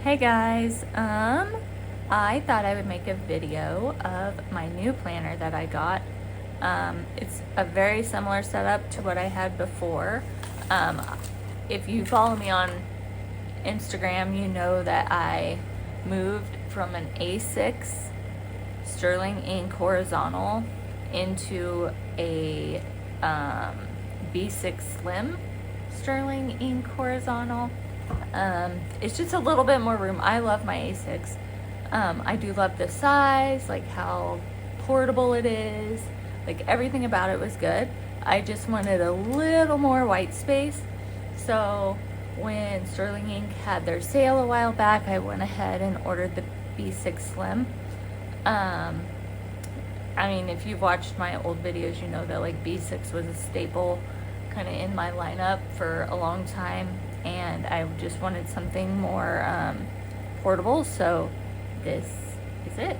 Hey guys, I thought I would make a video of my new planner that I got. It's a very similar setup to what I had before. Um, if you follow me on Instagram, you know that I moved from an A6 Sterling Ink horizontal into a B6 Slim Sterling Ink horizontal. It's just a little bit more room. I love my A6. I do love the size, like how portable it is, like everything about it was good. I just wanted a little more white space. So when Sterling Ink had their sale a while back, I went ahead and ordered the B6 Slim. I mean, if you've watched my old videos, you know that like B6 was a staple kind of in my lineup for a long time, and I just wanted something more portable, so this is it.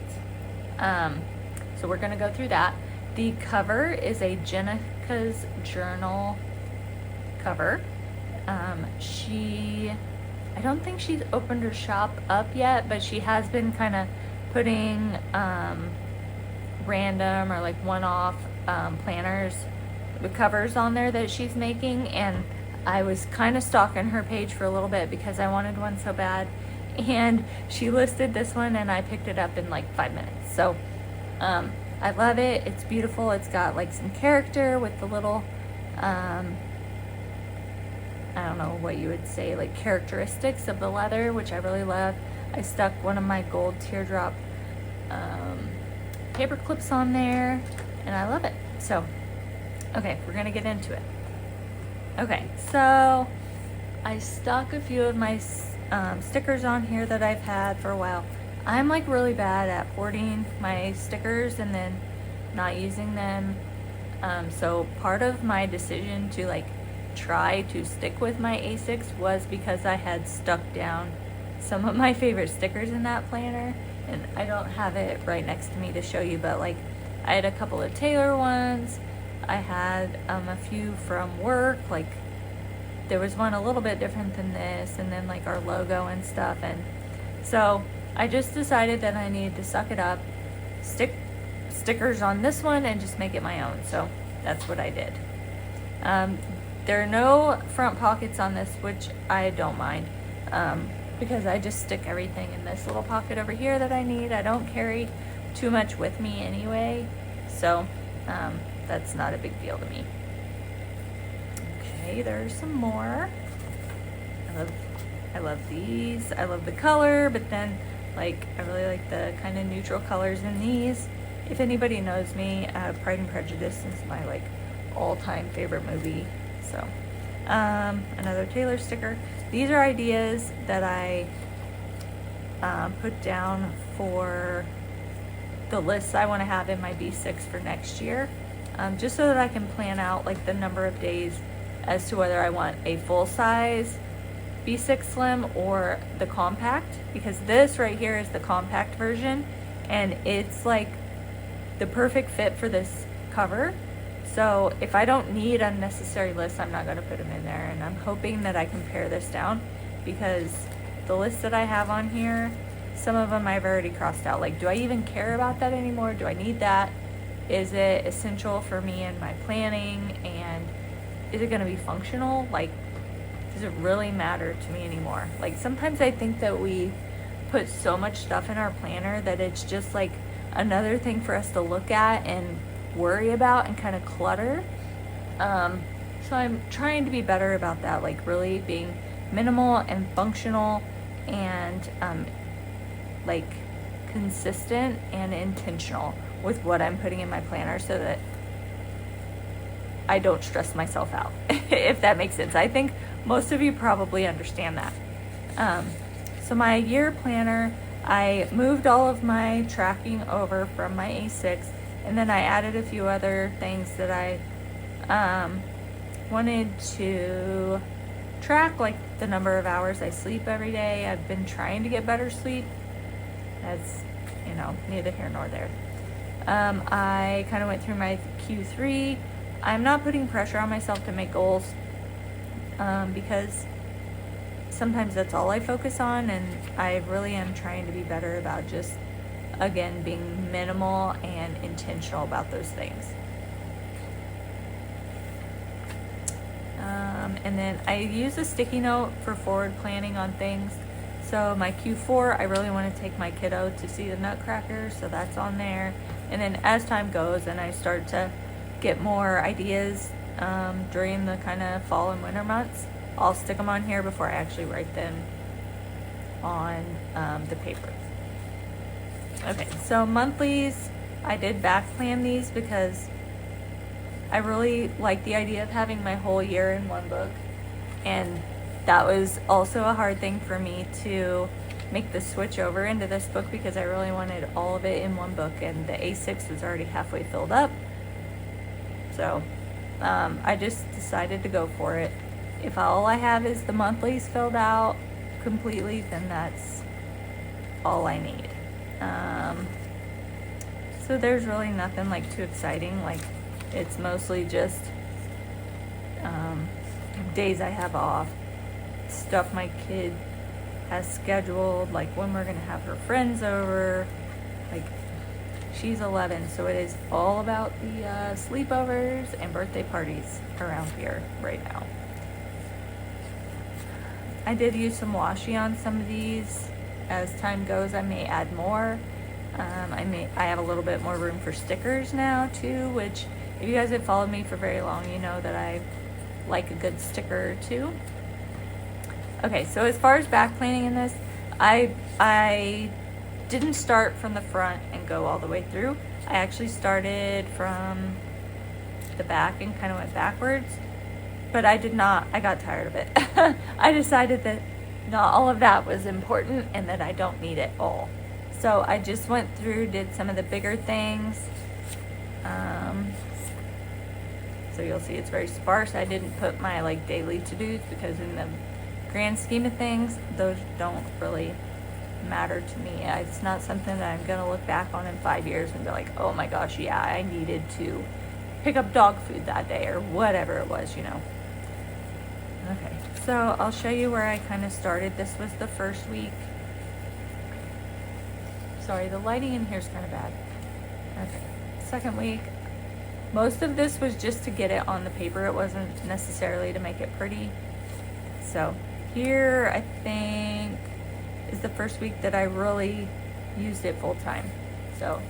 So we're gonna go through that. The cover is a Jenica's Journal cover. I don't think she's opened her shop up yet, but she has been kind of putting random or like one-off planners with covers on there that she's making, and I was kind of stalking her page for a little bit because I wanted one so bad, and she listed this one and I picked it up in like 5 minutes. So I love it. It's beautiful. It's got like some character with the little I don't know what you would say, like characteristics of the leather, which I really love. I stuck one of my gold teardrop paper clips on there, and I love it. So, okay, we're gonna get into it. Okay, so I stuck a few of my stickers on here that I've had for a while. I'm like really bad at hoarding my stickers and then not using them. So part of my decision to like try to stick with my A6 was because I had stuck down some of my favorite stickers in that planner, and I don't have it right next to me to show you, but like I had a couple of Taylor ones. I had a few from work, like there was one a little bit different than this, and then like our logo and stuff. And so I just decided that I needed to suck it up, stick stickers on this one, and just make it my own. So that's what I did. There are no front pockets on this, which I don't mind, because I just stick everything in this little pocket over here that I need. I don't carry too much with me anyway, so that's not a big deal to me. Okay, there's some more. I love these. I love the color, but then like I really like the kind of neutral colors in these. If anybody knows me, Pride and Prejudice is my like all-time favorite movie. So another Taylor sticker. These are ideas that I put down for the lists I want to have in my B6 for next year, just so that I can plan out like the number of days as to whether I want a full-size B6 Slim or the compact, because this right here is the compact version, and it's like the perfect fit for this cover. So if I don't need unnecessary lists, I'm not going to put them in there, and I'm hoping that I can pare this down, because the lists that I have on here, some of them I've already crossed out. Like, do I even care about that anymore? Do I need that? Is it essential for me in my planning? And is it going to be functional? Like, does it really matter to me anymore? Like, sometimes I think that we put so much stuff in our planner that it's just like another thing for us to look at and worry about and kind of clutter. So I'm trying to be better about that, like really being minimal and functional and like consistent and intentional with what I'm putting in my planner, so that I don't stress myself out, if that makes sense. I think most of you probably understand that. So my year planner, I moved all of my tracking over from my A6, and then I added a few other things that I wanted to track, like the number of hours I sleep every day. I've been trying to get better sleep. That's, you know, neither here nor there. I kind of went through my Q3. I'm not putting pressure on myself to make goals, because sometimes that's all I focus on, and I really am trying to be better about just, again, being minimal and intentional about those things. And then I use a sticky note for forward planning on things. So my Q4, I really want to take my kiddo to see the Nutcracker, so that's on there. And then as time goes and I start to get more ideas during the kind of fall and winter months, I'll stick them on here before I actually write them on the paper. Okay, so monthlies, I did back plan these because I really like the idea of having my whole year in one book, and that was also a hard thing for me to make the switch over into this book because I really wanted all of it in one book, and the A6 was already halfway filled up. So I just decided to go for it. If all I have is the monthlies filled out completely, then that's all I need. So there's really nothing like too exciting. Like, it's mostly just days I have off, stuff my kid has scheduled, like when we're gonna have her friends over. Like, she's 11, so it is all about the sleepovers and birthday parties around here right now. I did use some washi on some of these. As time goes, I may add more. I have a little bit more room for stickers now too, which if you guys have followed me for very long, you know that I like a good sticker or two. Okay, so as far as back planning in this, I didn't start from the front and go all the way through. I actually started from the back and kind of went backwards, but I got tired of it. I decided that not all of that was important and that I don't need it all. So I just went through, did some of the bigger things. So you'll see it's very sparse. I didn't put my like daily to-dos because in the grand scheme of things, those don't really matter to me. It's not something that I'm gonna look back on in 5 years and be like, oh my gosh, yeah, I needed to pick up dog food that day or whatever it was, you know. Okay, so I'll show you where I kind of started. This was the first week. Sorry, the lighting in here is kind of bad. Okay, second week. Most of this was just to get it on the paper. It wasn't necessarily to make it pretty. So here, I think, is the first week that I really used it full time. So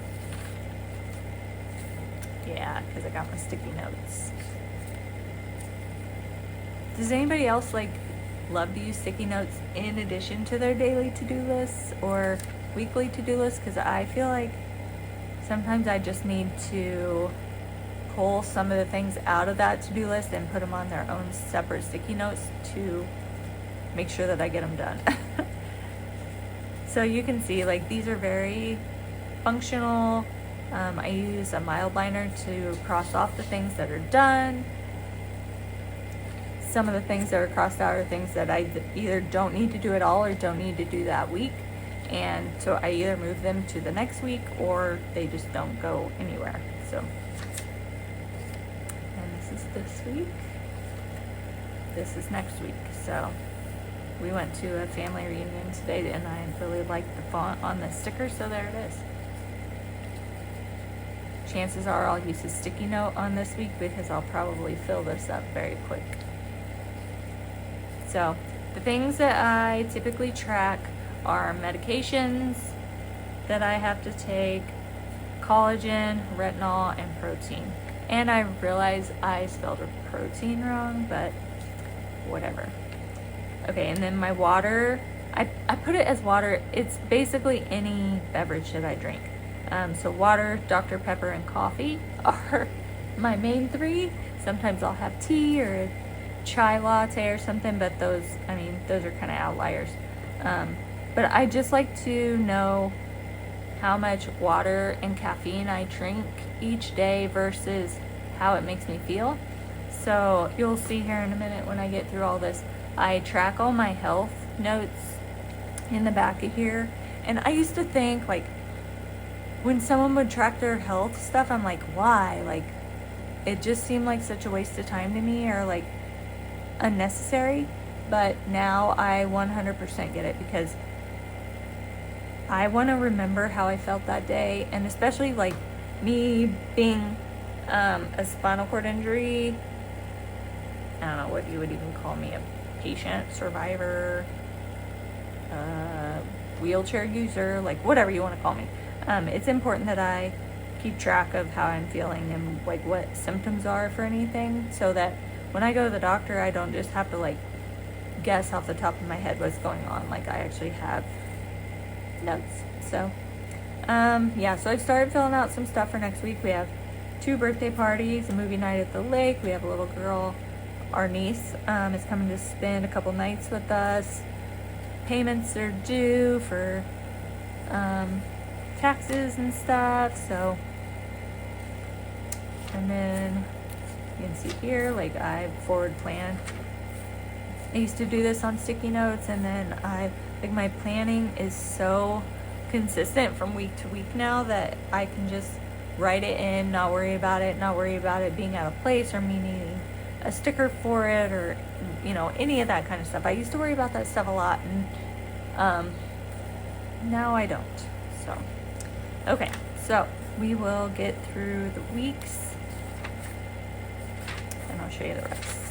yeah, because I got my sticky notes. Does anybody else like love to use sticky notes in addition to their daily to-do lists or weekly to-do lists? Because I feel like sometimes I just need to pull some of the things out of that to-do list and put them on their own separate sticky notes to make sure that I get them done. So you can see, like, these are very functional. I use a mild liner to cross off the things that are done. Some of the things that are crossed out are things that I either don't need to do at all or don't need to do that week. And so I either move them to the next week or they just don't go anywhere. So, and this is this week. This is next week. So we went to a family reunion today and I really liked the font on the sticker, so there it is. Chances are I'll use a sticky note on this week because I'll probably fill this up very quick. So the things that I typically track are medications that I have to take, collagen, retinol, and protein. And I realize I spelled a protein wrong, but whatever. Okay, and then my water, I put it as water. It's basically any beverage that I drink. So water, Dr. Pepper, and coffee are my main three. Sometimes I'll have tea or a chai latte or something, but those are kind of outliers. But I just like to know how much water and caffeine I drink each day versus how it makes me feel. So you'll see here in a minute when I get through all this, I track all my health notes in the back of here. And I used to think, like, when someone would track their health stuff, I'm like, why? Like, it just seemed like such a waste of time to me, or like unnecessary. but now I 100% get it, because I want to remember how I felt that day, and especially like me being a spinal cord injury, I don't know what you would even call me, a patient, survivor, wheelchair user, like whatever you want to call me. It's important that I keep track of how I'm feeling and like what symptoms are for anything, so that when I go to the doctor, I don't just have to like guess off the top of my head what's going on. Like I actually have notes. So yeah, so I've started filling out some stuff for next week. We have 2 birthday parties, a movie night at the lake. We have a little girl, our niece, is coming to spend a couple nights with us. Payments are due for taxes and stuff. So, and then you can see here, like I forward plan. I used to do this on sticky notes, and then my planning is so consistent from week to week now that I can just write it in, not worry about it being out of place or me needing a sticker for it, or any of that kind of stuff. I used to worry about that stuff a lot, and now I don't. So okay, so we will get through the weeks and I'll show you the rest.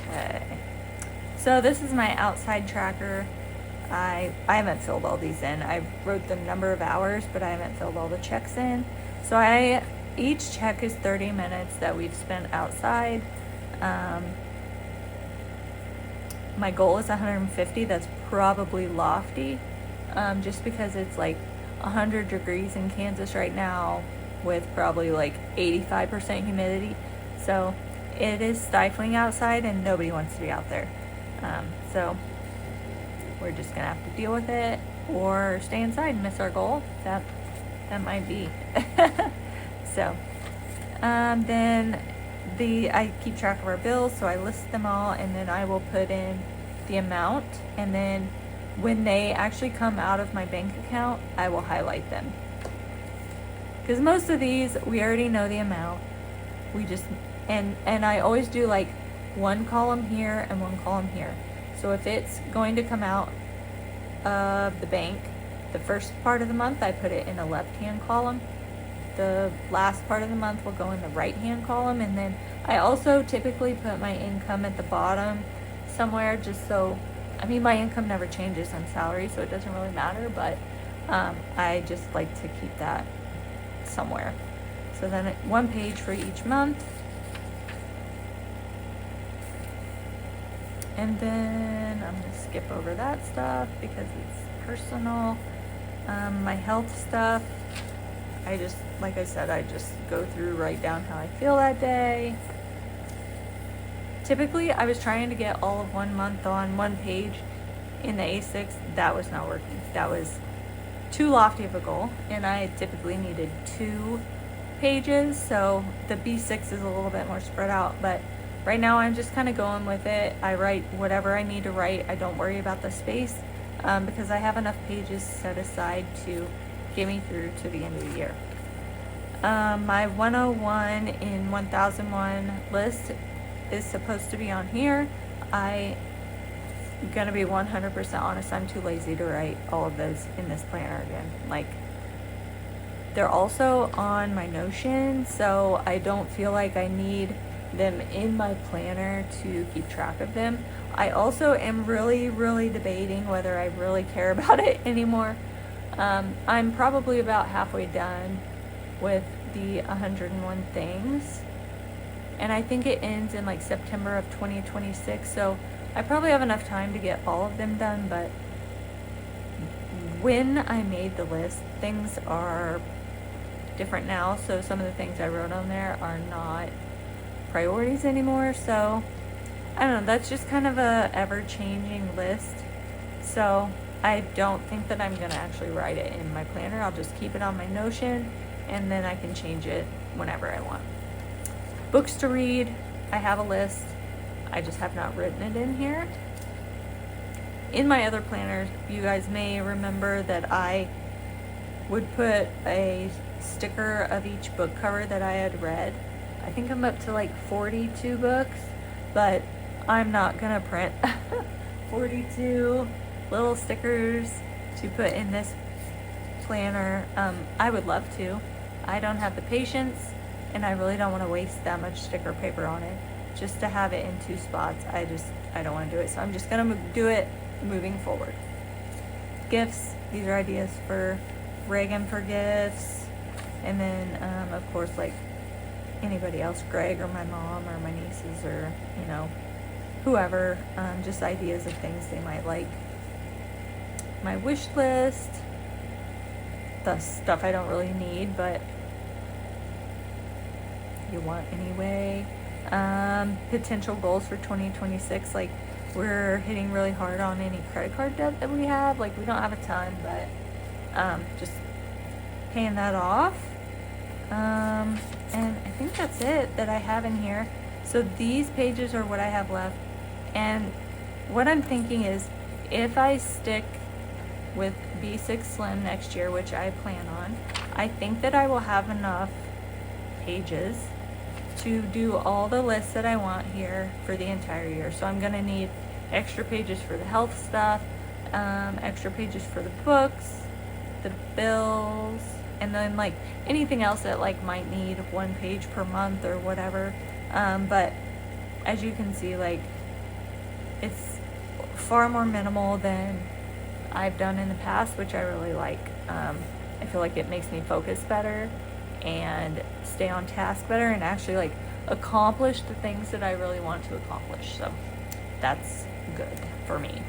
Okay, so this is my outside tracker. I haven't filled all these in. I wrote the number of hours, but I haven't filled all the checks in. So each check is 30 minutes that we've spent outside. My goal is 150. That's probably lofty, just because it's like 100 degrees in Kansas right now with probably like 85% humidity. So it is stifling outside and nobody wants to be out there. So we're just gonna have to deal with it or stay inside and miss our goal. That might be. So then I keep track of our bills, so I list them all, and then I will put in the amount, and then when they actually come out of my bank account, I will highlight them, because most of these we already know the amount. We just and I always do like one column here and one column here. So if it's going to come out of the bank, the first part of the month, I put it in a left-hand column. The last part of the month will go in the right-hand column. And then I also typically put my income at the bottom somewhere, just so, my income never changes on salary, so it doesn't really matter, but I just like to keep that somewhere. So then one page for each month. And then I'm going to skip over that stuff because it's personal. My health stuff, like I said, I just go through, write down how I feel that day. Typically, I was trying to get all of 1 month on one page in the A6. That was not working. That was too lofty of a goal, and I typically needed 2 pages, so the B6 is a little bit more spread out, but right now I'm just kind of going with it. I write whatever I need to write. I don't worry about the space because I have enough pages set aside to get me through to the end of the year. My 101 in 1001 list is supposed to be on here. I'm going to be 100% honest. I'm too lazy to write all of those in this planner again. Like, they're also on my Notion, so I don't feel like I need them in my planner to keep track of them. I also am really, really debating whether I really care about it anymore. I'm probably about halfway done with the 101 things, and I think it ends in like September of 2026, so I probably have enough time to get all of them done. But when I made the list, things are different now, so some of the things I wrote on there are not priorities anymore. So I don't know, that's just kind of a ever-changing list, so I don't think that I'm gonna actually write it in my planner. I'll just keep it on my Notion, and then I can change it whenever I want. Books to read, I have a list. I just have not written it in here. In my other planners, you guys may remember that I would put a sticker of each book cover that I had read. I think I'm up to like 42 books, but I'm not gonna print 42 little stickers to put in this planner. I would love to. I don't have the patience, and I really don't want to waste that much sticker paper on it just to have it in 2 spots. I don't want to do it, so I'm just gonna do it moving forward. Gifts, these are ideas for Reagan for gifts, and then of course, like anybody else, Greg or my mom or my nieces or whoever, just ideas of things they might like. My wish list, the stuff I don't really need but you want anyway. Potential goals for 2026, like we're hitting really hard on any credit card debt that we have. Like we don't have a ton, but just paying that off. And I think that's it that I have in here. So these pages are what I have left. And what I'm thinking is, if I stick with B6 Slim next year, which I plan on, I think that I will have enough pages to do all the lists that I want here for the entire year. So I'm gonna need extra pages for the health stuff, extra pages for the books, the bills, and then like anything else that like might need 1 page per month or whatever. But as you can see, like it's far more minimal than I've done in the past, which I really like. I feel like it makes me focus better and stay on task better and actually like accomplish the things that I really want to accomplish. So that's good for me.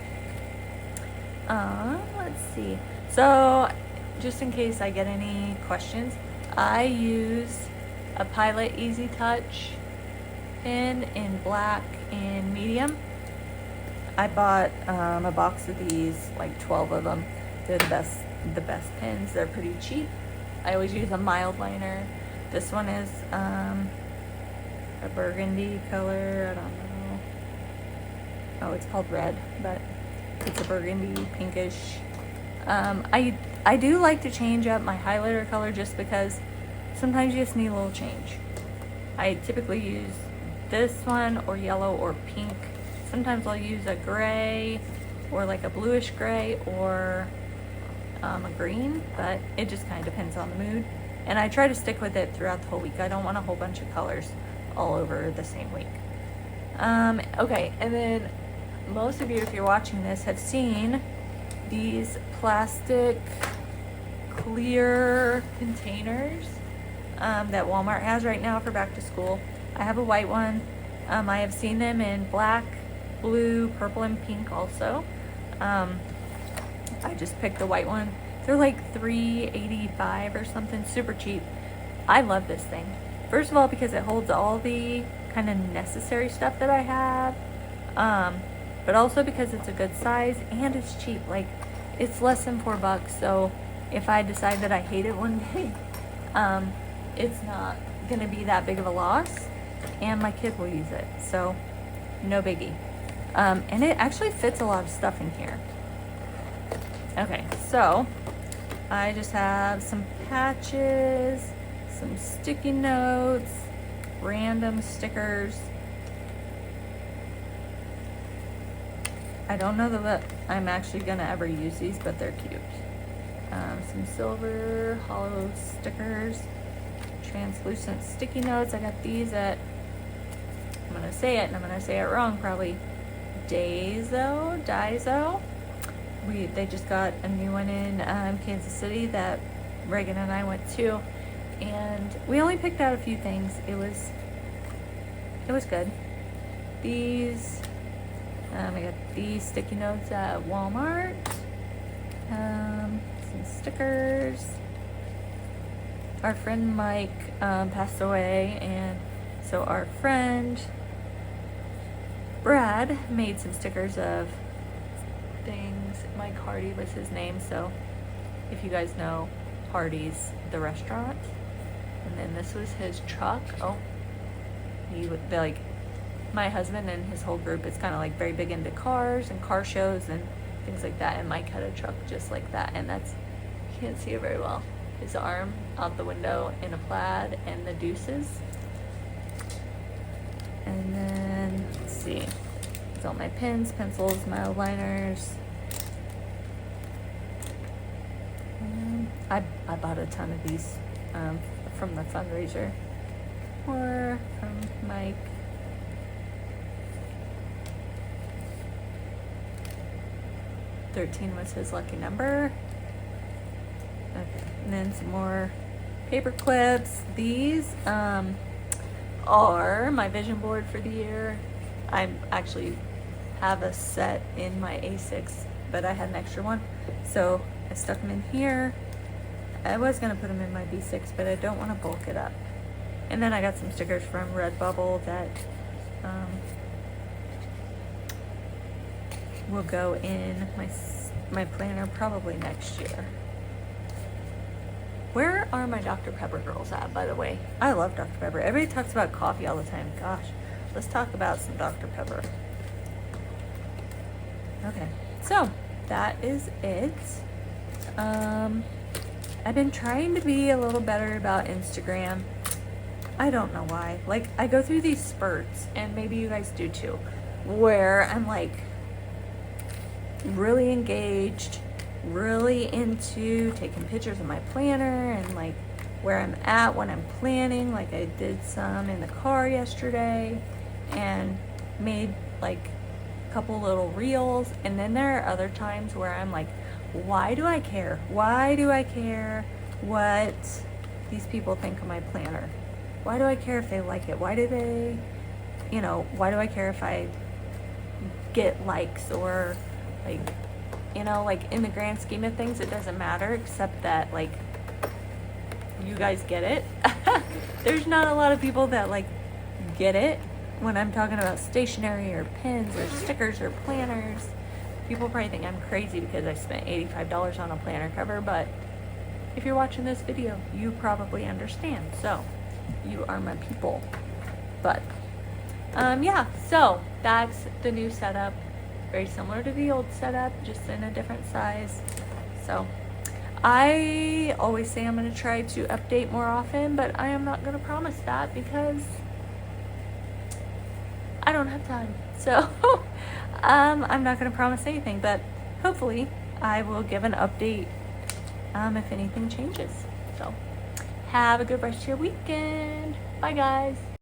Let's see. So just in case I get any questions, I use a Pilot Easy Touch pen in black and medium. I bought a box of these, like 12 of them. They're the best pens. They're pretty cheap. I always use a mild liner. This one is a burgundy color. I don't know. Oh, it's called red, but it's a burgundy pinkish. I do like to change up my highlighter color just because sometimes you just need a little change. I typically use this one or yellow or pink. Sometimes I'll use a gray or like a bluish gray or a green, but it just kind of depends on the mood. And I try to stick with it throughout the whole week. I don't want a whole bunch of colors all over the same week. Okay, and then most of you, if you're watching this, have seen these plastic clear containers that Walmart has right now for back to school. I have a white one. I have seen them in black, blue, purple, and pink also. I just picked the white one. They're like $3.85 or something, super cheap. I love this thing. First of all, because it holds all the kind of necessary stuff that I have, but also because it's a good size and it's cheap. Like it's less than $4. So if I decide that I hate it one day, it's not gonna be that big of a loss, and my kid will use it. So no biggie. And it actually fits a lot of stuff in here. Okay, so I just have some patches, some sticky notes, random stickers. I don't know that I'm actually gonna ever use these, but they're cute. Some silver hollow stickers, translucent sticky notes. I got these at, I'm gonna say it and I'm gonna say it wrong probably, Daiso. They just got a new one in Kansas City that Reagan and I went to, and we only picked out a few things. It was good. These, I got these sticky notes at Walmart. Some stickers. Our friend Mike passed away, and so our friend Brad made some stickers of things. Mike Hardy was his name, so if you guys know Hardy's, the restaurant. And then this was his truck. Oh, he would be like, my husband and his whole group is kind of like very big into cars and car shows and things like that, and Mike had a truck just like that, and that's, you can't see it very well, his arm out the window in a plaid and the deuces. And then let's see, all my pens, pencils, my liners. I bought a ton of these from the fundraiser or from Mike. $13 was his lucky number. Okay, and then some more paper clips. These are my vision board for the year. I actually have a set in my A6, but I had an extra one, so I stuck them in here. I was gonna put them in my B6, but I don't want to bulk it up. And then I got some stickers from Redbubble that will go in my planner probably next year. Where are my Dr. Pepper girls at, by the way? I love Dr. Pepper. Everybody talks about coffee all the time. Gosh, let's talk about some Dr. Pepper. Okay, so that is it. I've been trying to be a little better about Instagram. I don't know why. Like, I go through these spurts, and maybe you guys do too, where I'm like really engaged, really into taking pictures of my planner and like where I'm at when I'm planning. Like, I did some in the car yesterday and made like a couple little reels. And then there are other times where I'm like, why do I care? Why do I care what these people think of my planner? Why do I care if they like it? Why do they, why do I care if I get likes or like, like in the grand scheme of things, it doesn't matter, except that like you guys get it. There's not a lot of people that like get it when I'm talking about stationery or pens or stickers or planners. People probably think I'm crazy because I spent $85 on a planner cover, but if you're watching this video, you probably understand. So you are my people. But yeah, so that's the new setup. Very similar to the old setup, just in a different size. So I always say I'm going to try to update more often, but I am not going to promise that because I don't have time. So I'm not going to promise anything, but hopefully I will give an update if anything changes. So have a good rest of your weekend. Bye, guys.